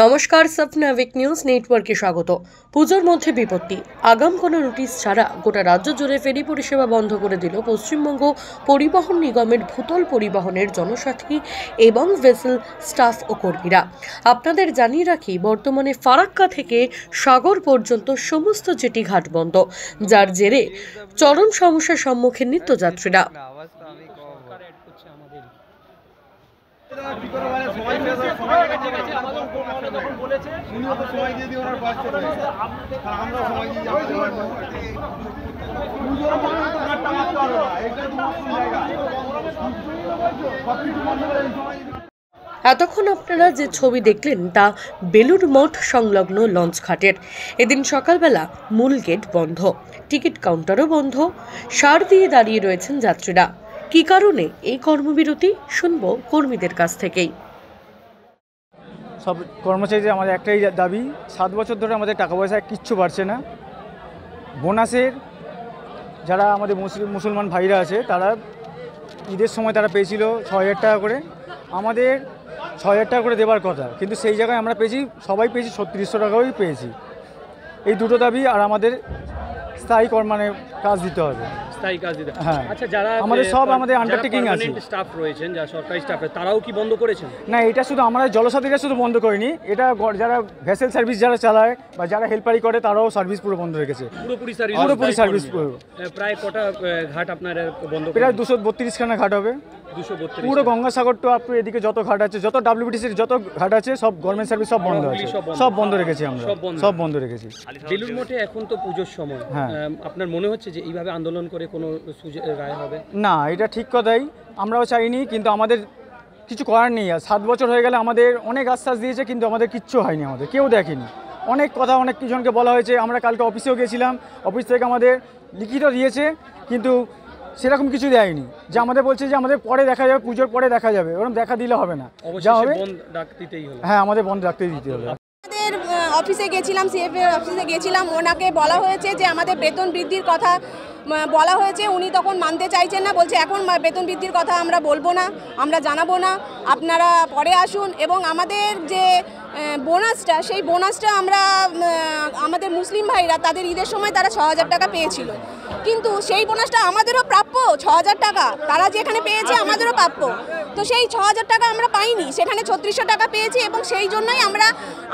নমস্কার, সফনাভিক নিউজ নেটওয়ার্কে স্বাগত। পুজোর মধ্যে বিপত্তি, আগাম কোনো নোটিশ ছাড়া গোটা রাজ্য জুড়ে ফেরি পরিষেবা বন্ধ করে দিল পশ্চিমবঙ্গ পরিবহন নিগমের ভূতল পরিবহনের জনসাথী এবং ভেসেল স্টাফ ও কর্মীরা। আপনাদের জানিয়ে রাখি, বর্তমানে ফারাক্কা থেকে সাগর পর্যন্ত সমস্ত জেটি ঘাট বন্ধ, যার জেরে চরম সমস্যার সম্মুখীন নিত্যযাত্রীরা। এতক্ষণ আপনারা যে ছবি দেখলেন তা বেলুড় মঠ সংলগ্ন লঞ্চ ঘাটের। এদিন সকালবেলা মূল গেট বন্ধ, টিকিট কাউন্টারও বন্ধ, সার দিয়ে দাঁড়িয়ে রয়েছেন যাত্রীরা। কী কারণে এই কর্মবিরতি, শুনবো কর্মীদের কাছ থেকেই। সব কর্মচারীদের আমাদের একটাই দাবি, 7 বছর ধরে আমাদের টাকা পয়সা কিচ্ছু বাড়ছে না। বোনাসের যারা আমাদের মুসলমান ভাইরা আছে, তারা ঈদের সময় তারা পেয়েছিল 6,000 টাকা করে, আমাদের 6,000 টাকা করে দেওয়ার কথা, কিন্তু সেই জায়গায় আমরা পেয়েছি, সবাই পেয়েছি 3600 টাকাই পেয়েছি। এই দুটো দাবি, আর আমাদের স্থায়ী কাজ দিতে হবে। হ্যাঁ, আচ্ছা, যারা আমাদের সব আমাদের আন্ডারটেকিং আছে, স্টাফ রয়েছেন, যারা সরকারি স্টাফ, তারাও কি বন্ধ করেছেন? না, এটা শুধু আমরা জলসাথীরা শুধু বন্ধ করিনি, এটা যারা ভেসেল সার্ভিস যারা চালায় বা যারা হেল্পারি করে, তারাও সার্ভিস পুরো বন্ধ রেখেছে। পুরোপুরি সার্ভিস। প্রায় কটা ঘাট আপনার বন্ধ? প্রায় 232 খানা ঘাট হবে। 232 পুরো গঙ্গাসাগর তো আপনি এদিকে যত ঘাট আছে, যত ডাব্লিউবিটিসির যত ঘাট আছে, সব গভর্নমেন্ট সার্ভিস সব বন্ধ আছে, সব বন্ধ রেখেছি আমরা, সব বন্ধ রেখেছি। বেলুড় মঠে এখন তো পুজোর সময়, আপনার মনে হচ্ছে যে এইভাবে আন্দোলন করে কোনো রায় হবে? না, এটা ঠিক কথাই, আমরাও চাইনি, কিন্তু আমাদের কিছু করার নেই। আর 7 বছর হয়ে গেলে আমাদের অনেক আশ্বাস দিয়েছে, কিন্তু আমাদের কিচ্ছু হয়নি, আমাদের কেউ দেখেনি। অনেক কথা অনেক কিছুজনকে বলা হয়েছে, আমরা কালকে অফিসেও গেছিলাম, অফিস থেকে আমাদের লিখিত দিয়েছে, কিন্তু সেরকম কিছু দেয়নি। যে আমাদের বলছে যে আমাদের পরে দেখা যাবে, পুজোর পরে দেখা যাবে, ওরকম দেখা দিলে হবে না, যা হবে হ্যাঁ আমাদের বন্ধ রাখতে দিতে হবে। আমাদের অফিসে গেছিলাম, সিএফএ অফিসে গেছিলাম, ওনাকে বলা হয়েছে যে আমাদের বেতন বৃদ্ধির কথা বলা হয়েছে, উনি তখন মানতে চাইছেন না, বলছে এখন বেতন বৃদ্ধির কথা আমরা বলবো না, আমরা জানাবো না, আপনারা পরে আসুন। এবং আমাদের যে বোনাসটা, সেই বোনাসটা আমরা আমাদের মুসলিম ভাইরা তাদের ঈদের সময় তারা 6,000 টাকা পেয়েছিল, কিন্তু সেই বোনাসটা আমাদেরও প্রাপ্য 6,000 টাকা, তারা যেখানে পেয়েছে আমাদেরও প্রাপ্য, তো সেই 6,000 টাকা আমরা পাইনি, সেখানে 3600 টাকা পেয়েছি। এবং সেই জন্যই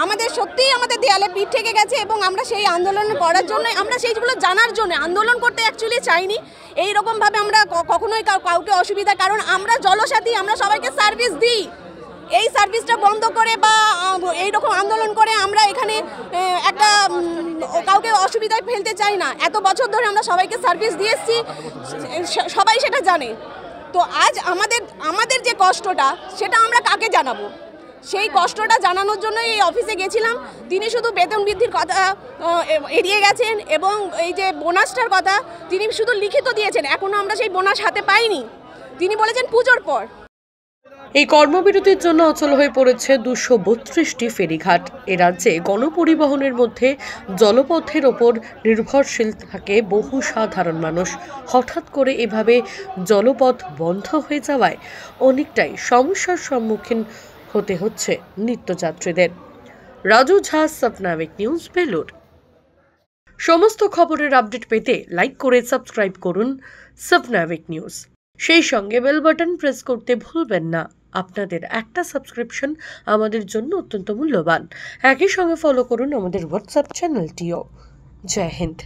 আমাদের সত্যিই আমাদের দেয়ালে পিঠ থেকে গেছে, এবং আমরা সেই আন্দোলন করার জন্য, আমরা সেইগুলো জানার জন্য আন্দোলন করতে অ্যাকচুয়ালি চাইনি। এইরকমভাবে আমরা কখনোই কাউকে অসুবিধা, কারণ আমরা জলসাথী, আমরা সবাইকে সার্ভিস দিই, এই সার্ভিসটা বন্ধ করে বা এইরকম আন্দোলন করে আমরা এখানে একটা কাউকে অসুবিধায় ফেলতে চাই না। এত বছর ধরে আমরা সবাইকে সার্ভিস দিয়ে এসেছি, সবাই সেটা জানে। তো আজ আমাদের যে কষ্টটা, সেটা আমরা কাকে জানাবো? সেই কষ্টটা জানানোর জন্য এই অফিসে গেছিলাম। তিনি শুধু বেতন বৃদ্ধির কথা এড়িয়ে গেছেন, এবং এই যে বোনাসটার কথা তিনি শুধু লিখিত দিয়েছেন, এখনও আমরা সেই বোনাস হাতে পাইনি। তিনি বলেছেন পুজোর পর। এই কর্মবিরতির জন্য অচল হয়ে পড়েছে 232টি ফেরিঘাট। এ রাজ্যে গণপরিবহনের মধ্যে জলপথের ওপর নির্ভরশীল থাকে বহু সাধারণ মানুষ। হঠাৎ করে এভাবে জলপথ বন্ধ হয়ে যাওয়ায় অনেকটাই সমস্যার সম্মুখীন হতে হচ্ছে নিত্যযাত্রীদের। রাজু ঝা, সফনাভিক নিউজ, বেলুড়। সমস্ত খবরের আপডেট পেতে লাইক করে সাবস্ক্রাইব করুন সফনাভিক নিউজ। সেই সঙ্গে বেল বাটন প্রেস করতে ভুলবেন না। আপনাদের একটা সাবস্ক্রিপশন আমাদের জন্য অত্যন্ত মূল্যবান। একই সঙ্গে ফলো করুন আমাদের হোয়াটসঅ্যাপ চ্যানেলটিও। জয় হিন্দ।